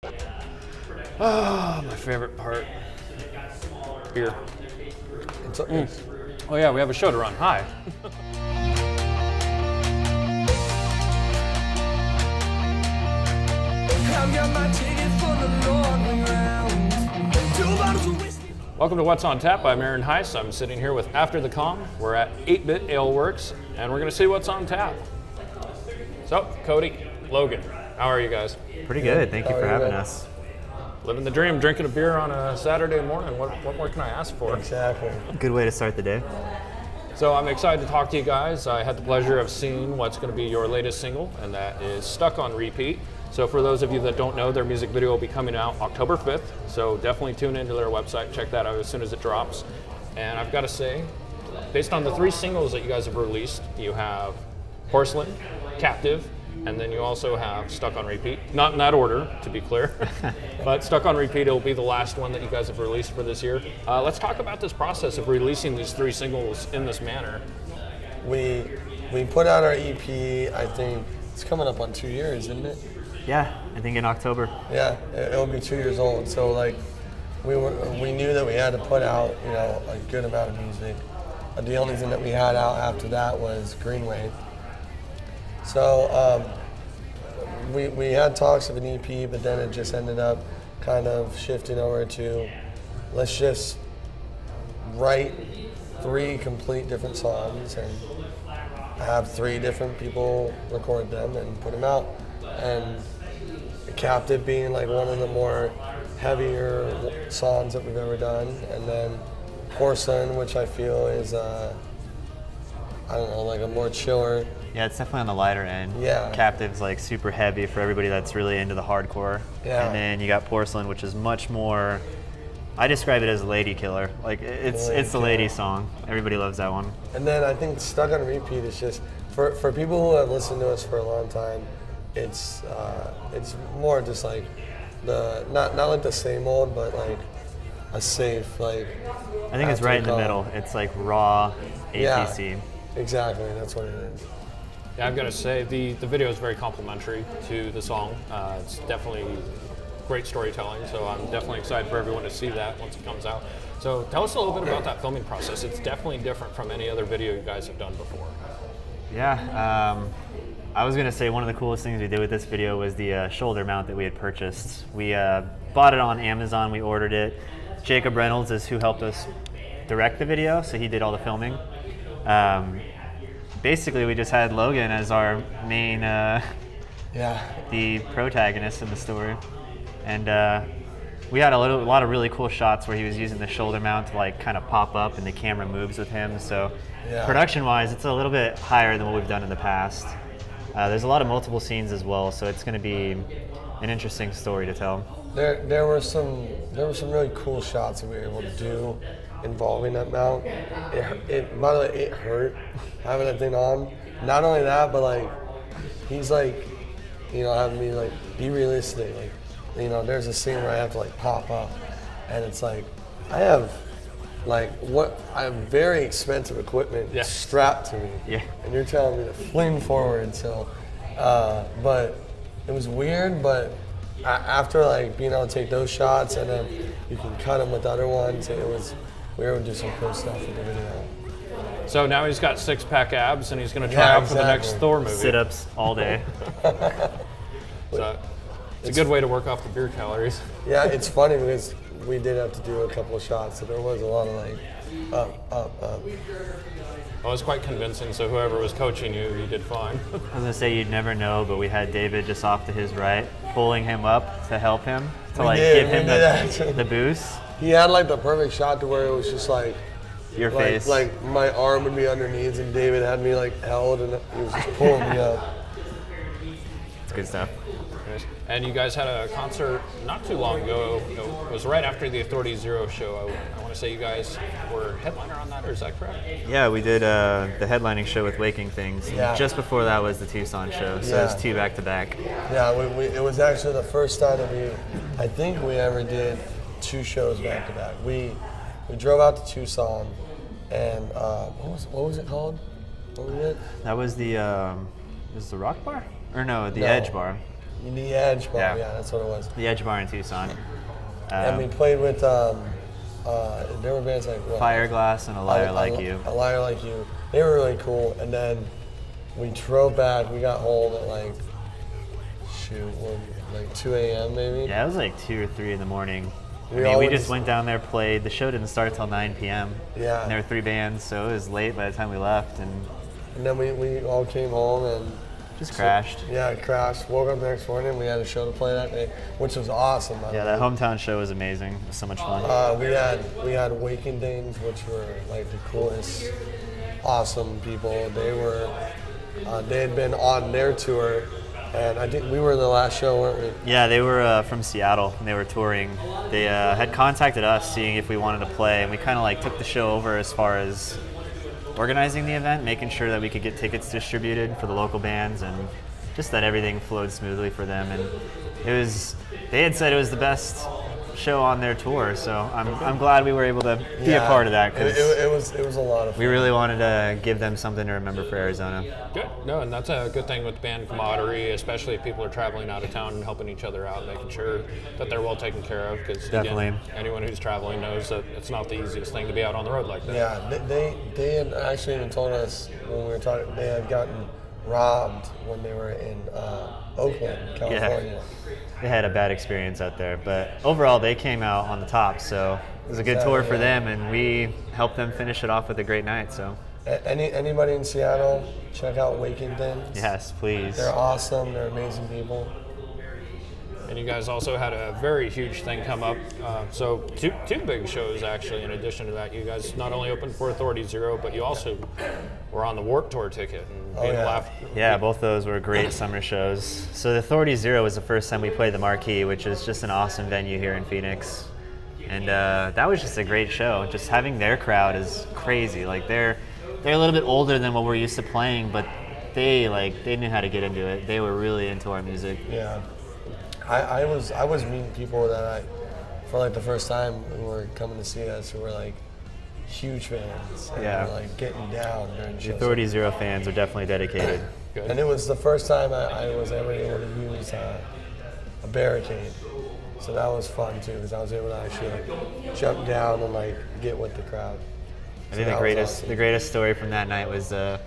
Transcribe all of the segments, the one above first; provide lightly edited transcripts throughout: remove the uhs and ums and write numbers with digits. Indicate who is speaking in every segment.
Speaker 1: Oh, my favorite part. Beer.
Speaker 2: It's
Speaker 1: Oh yeah, we have a show to run. Hi. Welcome to What's on Tap. I'm Aaron Heiss. I'm sitting here with After the Com. We're at 8-Bit Aleworks, and we're going to see what's on tap. So, Cody, Logan, how are you guys?
Speaker 3: Pretty good. Thank you for having us.
Speaker 1: Living the dream, drinking a beer on a Saturday morning. What more can I ask for?
Speaker 2: Exactly.
Speaker 3: Good way to start the day.
Speaker 1: So I'm excited to talk to you guys. I had the pleasure of seeing what's going to be your latest single, and that is Stuck on Repeat. So for those of you that don't know, their music video will be coming out October 5th. So definitely tune into their website, check that out as soon as it drops. And I've got to say, based on the 3 singles that you guys have released, you have Porcelain, Captive, and then you also have Stuck on Repeat. Not in that order, to be clear, but Stuck on Repeat will be the last one that you guys have released for this year. Let's talk about this process of releasing these 3 singles in this manner.
Speaker 2: We put out our EP, I think it's coming up on 2 years, isn't it?
Speaker 3: Yeah, I think in October.
Speaker 2: Yeah, it'll be 2 years old. So like, we knew that we had to put out, a good amount of music. The only thing that we had out after that was Greenway. So we had talks of an EP, but then it just ended up kind of shifting over to let's just write 3 complete different songs and have 3 different people record them and put them out. And Captive being like one of the more heavier songs that we've ever done, and then Porcelain, which I feel is like a more chiller.
Speaker 3: Yeah, it's definitely on the lighter end.
Speaker 2: Yeah.
Speaker 3: Captive's like super heavy for everybody that's really into the hardcore.
Speaker 2: Yeah.
Speaker 3: And then you got Porcelain, which is much more, I describe it as a lady killer. Like it's the lady song. Everybody loves that one.
Speaker 2: And then I think Stuck on Repeat is just, for people who have listened to us for a long time, it's more just like not like the same old, but like a safe, like.
Speaker 3: I think it's right in the middle. It's like raw ATC.
Speaker 2: Yeah, exactly, that's what it is.
Speaker 1: Yeah, I've got to say, the video is very complimentary to the song. It's definitely great storytelling, so I'm definitely excited for everyone to see that once it comes out. So tell us a little bit about that filming process. It's definitely different from any other video you guys have done before.
Speaker 3: Yeah, I was gonna say one of the coolest things we did with this video was the shoulder mount that we had purchased. We bought it on Amazon, we ordered it. Jacob Reynolds is who helped us direct the video, so he did all the filming. Basically, we just had Logan as our main, the protagonist in the story. And we had a lot of really cool shots where he was using the shoulder mount to like kind of pop up and the camera moves with him. So production-wise, it's a little bit higher than what we've done in the past. There's a lot of multiple scenes as well, so it's going to be an interesting story to tell.
Speaker 2: There were some really cool shots that we were able to do involving that mount. By the way, it hurt having that thing on. Not only that, but like he's like, having me like be realistic. Like, there's a scene where I have to like pop up, and it's like I have very expensive equipment strapped to me.
Speaker 3: Yeah.
Speaker 2: And you're telling me to fling forward. So, but it was weird. But after like being able to take those shots and then you can cut them with other ones, we were able to do some cool stuff with the video.
Speaker 1: So now he's got 6-pack abs, and he's going to try out for the next Thor movie.
Speaker 3: Sit-ups all day.
Speaker 1: So it's a good way to work off the beer calories.
Speaker 2: Yeah, it's funny because we did have to do a couple of shots, so there was a lot of like up.
Speaker 1: Well, it was quite convincing, so whoever was coaching you did fine.
Speaker 3: I was gonna say you'd never know, but we had David just off to his right, pulling him up to help him, to give him the boost.
Speaker 2: He had like the perfect shot to where it was just like
Speaker 3: your face.
Speaker 2: Like my arm would be underneath, and David had me like held, and he was just pulling me up.
Speaker 3: It's good stuff.
Speaker 1: And you guys had a concert not too long ago. It was right after the Authority Zero show. I want to say you guys were headliner on that, or is that correct?
Speaker 3: Yeah, we did the headlining show with Waking Things.
Speaker 2: Yeah.
Speaker 3: Just before that was the Tucson show, so it was 2 back-to-back.
Speaker 2: Yeah, it was actually the first time that I think we ever did 2 shows back-to-back. We drove out to Tucson, and what was it called? What was it?
Speaker 3: That was the Rock Bar? Or no, the Edge Bar.
Speaker 2: The Edge Bar, yeah, that's what it was.
Speaker 3: The Edge Bar in Tucson.
Speaker 2: And we played with, there were bands like what?
Speaker 3: Fireglass and A Liar Like You.
Speaker 2: A Liar Like You. They were really cool. And then we drove back. We got home at like 2 a.m. maybe.
Speaker 3: Yeah, it was like 2 or 3 in the morning. We just went down there, played. The show didn't start till 9 p.m.
Speaker 2: Yeah.
Speaker 3: And there were 3 bands, so it was late by the time we left. And
Speaker 2: then we all came home and
Speaker 3: just crashed.
Speaker 2: Yeah, crashed. Woke up the next morning. We had a show to play that day, which was awesome.
Speaker 3: Yeah, that hometown show was amazing. It was so much fun.
Speaker 2: We had Waking Things, which were like the coolest, awesome people. They had been on their tour, and I think we were the last show, weren't we?
Speaker 3: Yeah, they were from Seattle, and they were touring. They had contacted us, seeing if we wanted to play, and we kind of like took the show over as far as organizing the event, making sure that we could get tickets distributed for the local bands, and just that everything flowed smoothly for them. And they had said it was the best show on their tour, so I'm glad we were able to be a part of that.
Speaker 2: It was a lot of fun.
Speaker 3: We really wanted to give them something to remember for Arizona.
Speaker 1: Good. No, and that's a good thing with band camaraderie, especially if people are traveling out of town and helping each other out, making sure that they're well taken care of. Because anyone who's traveling knows that it's not the easiest thing to be out on the road like that.
Speaker 2: Yeah, they had actually even told us when we were talking, they had gotten robbed when they were in Oakland, California.
Speaker 3: Yeah. They had a bad experience out there, but overall they came out on the top, so it was a good tour for them, and we helped them finish it off with a great night. So
Speaker 2: anybody in Seattle, check out Waking Things.
Speaker 3: Yes, please.
Speaker 2: They're awesome. They're amazing people.
Speaker 1: And you guys also had a very huge thing come up. So two big shows, actually, in addition to that. You guys not only opened for Authority Zero, but you also were on the Warped Tour ticket. And
Speaker 3: yeah, both those were great summer shows. So the Authority Zero was the first time we played the Marquee, which is just an awesome venue here in Phoenix. And that was just a great show. Just having their crowd is crazy. Like they're a little bit older than what we're used to playing, but they knew how to get into it. They were really into our music.
Speaker 2: Yeah. I was meeting people that for like the first time who were coming to see us who were like huge fans. And were, like getting down during shows.
Speaker 3: The Authority Zero fans are definitely dedicated.
Speaker 2: And it was the first time I was ever able to use a barricade. So that was fun too, because I was able to actually like jump down and like get with the crowd.
Speaker 3: I think the greatest story from that night was that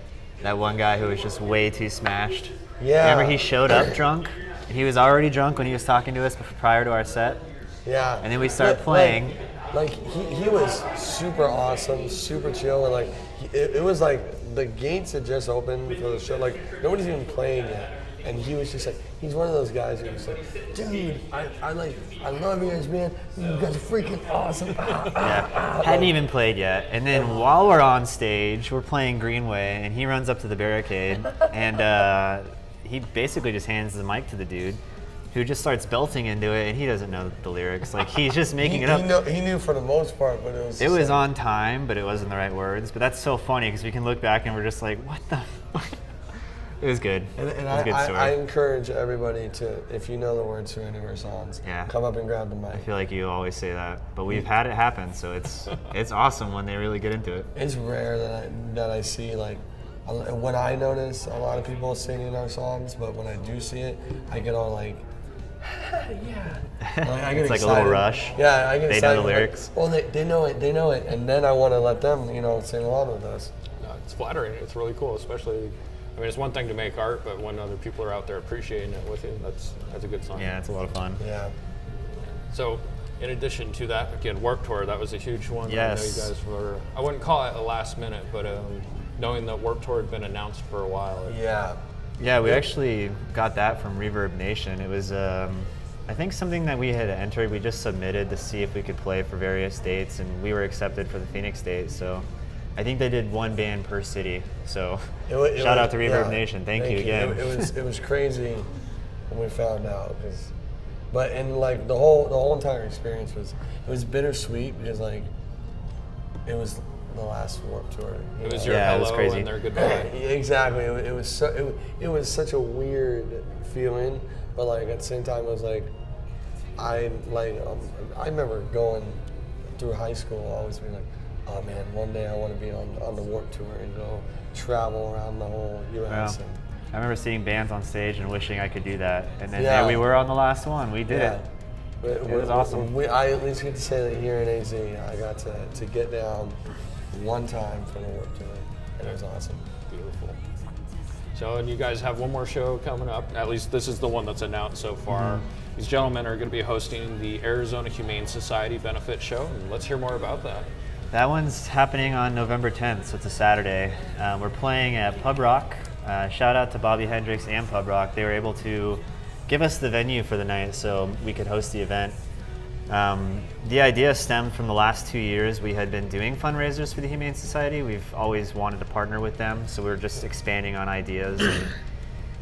Speaker 3: one guy who was just way too smashed.
Speaker 2: Yeah.
Speaker 3: Remember he showed up drunk? He was already drunk when he was talking to us prior to our set.
Speaker 2: Yeah.
Speaker 3: And then we started playing.
Speaker 2: Like he was super awesome, super chill, and like it was like the gates had just opened for the show. Like nobody's even playing yet, and he was just like, he's one of those guys who was like, dude, I love you guys, man. You guys are freaking awesome.
Speaker 3: Hadn't even played yet, and then while we're on stage, we're playing Greenway, and he runs up to the barricade, and he basically just hands the mic to the dude, who just starts belting into it, and he doesn't know the lyrics. Like he's just making it up.
Speaker 2: He knew for the most part, but it was
Speaker 3: on time, but it wasn't the right words. But that's so funny because we can look back and we're just like, what the fuck? It was good.
Speaker 2: And
Speaker 3: it was a good story.
Speaker 2: I encourage everybody to, if you know the words to any of our songs, come up and grab the mic.
Speaker 3: I feel like you always say that, but we've had it happen, so it's awesome when they really get into it.
Speaker 2: It's rare that I see like. When I notice a lot of people singing our songs, but when I do see it, I get all like, yeah. I get
Speaker 3: it's like
Speaker 2: excited.
Speaker 3: a little rush.
Speaker 2: Yeah, I get excited.
Speaker 3: They know the lyrics.
Speaker 2: Like, they know it, and then I want to let them, sing along with us.
Speaker 1: It's flattering. It's really cool, especially. I mean, it's one thing to make art, but when other people are out there appreciating it with you, that's a good sign.
Speaker 3: Yeah, it's a lot of fun.
Speaker 2: Yeah.
Speaker 1: So, in addition to that, again, Warped Tour, that was a huge one.
Speaker 3: Yes.
Speaker 1: I know you guys were. I wouldn't call it a last minute, but. Knowing that Warped Tour had been announced for a while.
Speaker 3: Yeah, we actually got that from Reverb Nation. It was, I think, something that we had entered. We just submitted to see if we could play for various dates, and we were accepted for the Phoenix date. So I think they did one band per city. So shout out to Reverb Nation. Thank you again.
Speaker 2: It was crazy when we found out, but like the whole entire experience was bittersweet because like it was the last Warped Tour.
Speaker 1: It was your hello and their goodbye.
Speaker 2: Exactly. It was such a weird feeling, but like at the same time, it was like I remember going through high school, always being like, oh man, one day I want to be on the Warped Tour and go travel around the whole U.S.
Speaker 3: I remember seeing bands on stage and wishing I could do that. And then
Speaker 2: Yeah.
Speaker 3: there we were on the last one. We did it. It was awesome.
Speaker 2: I at least get to say that here in AZ, I got to get down one time for the work tour, and it was awesome.
Speaker 1: Beautiful. So, and you guys have one more show coming up. At least this is the one that's announced so far.
Speaker 2: Mm-hmm.
Speaker 1: These gentlemen are going to be hosting the Arizona Humane Society benefit show. And let's hear more about that.
Speaker 3: That one's happening on November 10th, so it's a Saturday. We're playing at Pub Rock. Shout out to Bobby Hendricks and Pub Rock. They were able to give us the venue for the night so we could host the event. The idea stemmed from the last 2 years. We had been doing fundraisers for the Humane Society. We've always wanted to partner with them, so we were just expanding on ideas. And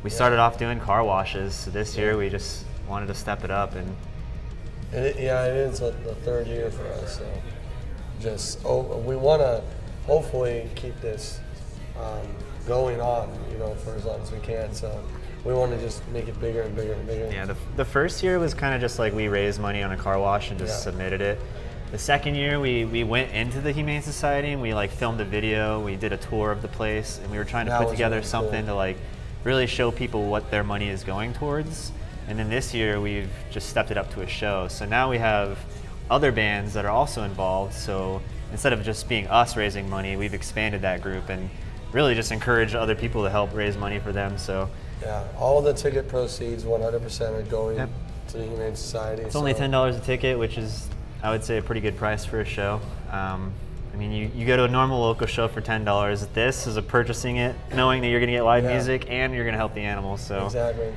Speaker 3: we started off doing car washes. So this year we just wanted to step it up. And
Speaker 2: it is the third year for us. So we want to hopefully keep this going on, for as long as we can. So we want to just make it bigger and bigger and bigger.
Speaker 3: Yeah, the first year was kind of just like we raised money on a car wash and just submitted it. The second year we went into the Humane Society and we filmed a video, we did a tour of the place, and we were trying to put together really something to really show people what their money is going towards. And then this year we've just stepped it up to a show. So now we have other bands that are also involved. So instead of just being us raising money, we've expanded that group and really just encourage other people to help raise money for them. So
Speaker 2: yeah, all of the ticket proceeds 100% are going to the Humane Society.
Speaker 3: It's only $10 a ticket, which is, I would say, a pretty good price for a show. You go to a normal local show for $10. This is purchasing it, knowing that you're going to get live music and you're going to help the animals. So
Speaker 2: exactly.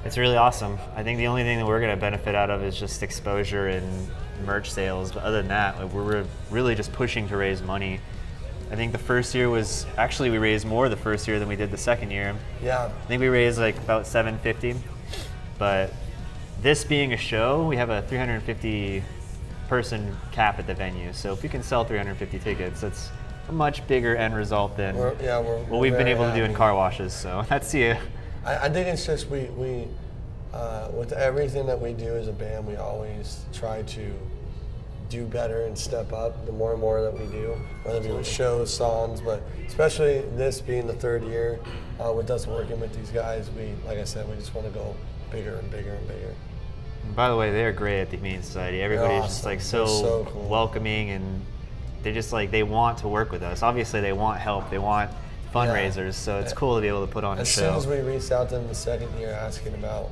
Speaker 3: It's really awesome. I think the only thing that we're going to benefit out of is just exposure and merch sales. But other than that, we're really just pushing to raise money. I think the first year we raised more the first year than we did the second year.
Speaker 2: Yeah.
Speaker 3: I think we raised about $750. But this being a show, we have a 350 person cap at the venue. So if we can sell 350 tickets, that's a much bigger end result than what we've been able to do in car washes. So that's
Speaker 2: I think it's just we with everything that we do as a band, we always try to do better and step up the more and more that we do, whether it be with shows, songs, but especially this being the third year with us working with these guys, like I said, we just want to go bigger and bigger and bigger.
Speaker 3: By the way, they're great at the Humane Society. Everybody's just so cool. Welcoming, and they're just they want to work with us. Obviously, they want help. They want fundraisers, so it's cool to be able to put on a show.
Speaker 2: As soon as we reached out to them the second year asking about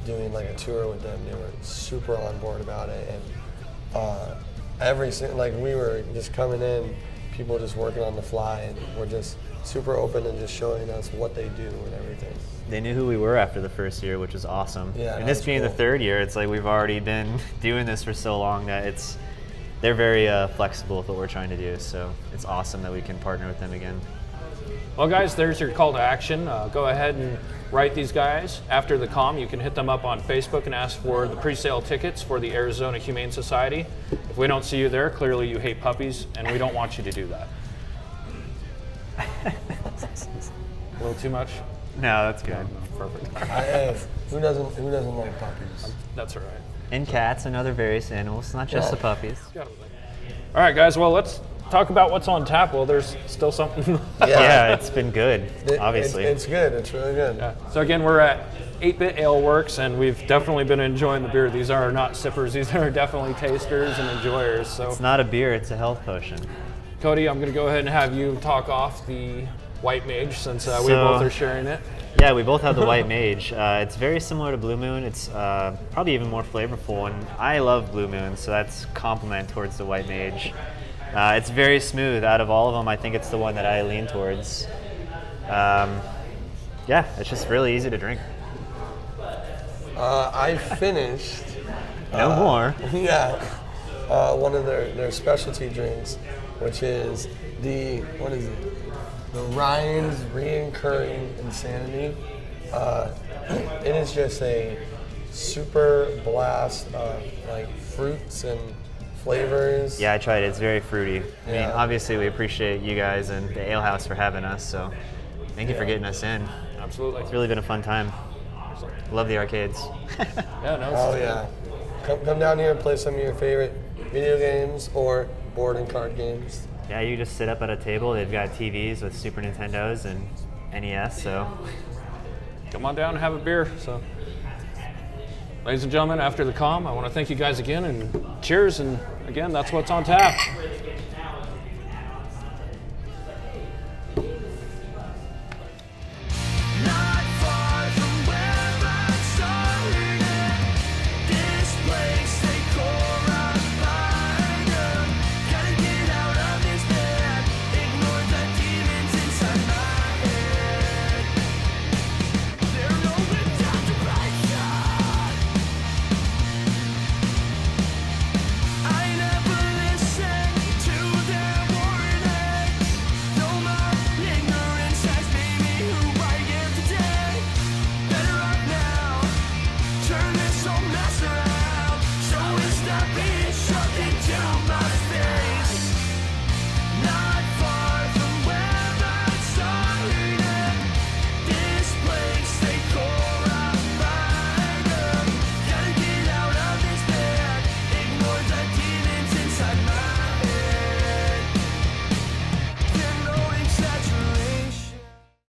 Speaker 2: doing a tour with them, they were super on board about it. And we were just coming in, people just working on the fly, and we're just super open and just showing us what they do and everything.
Speaker 3: They knew who we were after the first year, which was awesome.
Speaker 2: Yeah,
Speaker 3: and this being the third year, it's we've already been doing this for so long that they're very flexible with what we're trying to do. So it's awesome that we can partner with them again.
Speaker 1: Well, guys, there's your call to action. Go ahead and write these guys. After the comm, you can hit them up on Facebook and ask for the pre-sale tickets for the Arizona Humane Society. If we don't see you there, clearly you hate puppies, and we don't want you to do that. A little too much?
Speaker 3: No, that's good.
Speaker 1: Perfect.
Speaker 2: Who doesn't like puppies?
Speaker 1: That's all right.
Speaker 3: And cats and other various animals, not just the puppies.
Speaker 1: All right, guys. Well, let's talk about what's on tap. Well, there's still something.
Speaker 3: Yeah, it's been good, obviously.
Speaker 2: It's good. It's really good.
Speaker 1: Yeah. So again, we're at 8-Bit Aleworks, and we've definitely been enjoying the beer. These are not sippers. These are definitely tasters and enjoyers. So
Speaker 3: it's not a beer, it's a health potion.
Speaker 1: Cody, I'm going to go ahead and have you talk off the White Mage since we both are sharing it.
Speaker 3: Yeah, we both have the White Mage. It's very similar to Blue Moon. It's probably even more flavorful, and I love Blue Moon, so that's a compliment towards the White Mage. It's very smooth. Out of all of them, I think it's the one that I lean towards. Yeah, it's just really easy to drink.
Speaker 2: I finished.
Speaker 3: No more.
Speaker 2: Yeah. One of their specialty drinks, which is the Ryan's Reoccurring Insanity. It is just a super blast of fruits and flavors.
Speaker 3: Yeah, I tried it. It's very fruity. I mean, obviously we appreciate you guys and the Ale House for having us, so thank you for getting us in.
Speaker 1: Absolutely.
Speaker 3: It's really been a fun time. Love the arcades.
Speaker 2: Come down here and play some of your favorite video games or board and card games.
Speaker 3: Yeah, you just sit up at a table. They've got TVs with Super Nintendos and NES, so
Speaker 1: come on down and have a beer. So, ladies and gentlemen, after the comm, I want to thank you guys again and cheers. And again, that's what's on tap.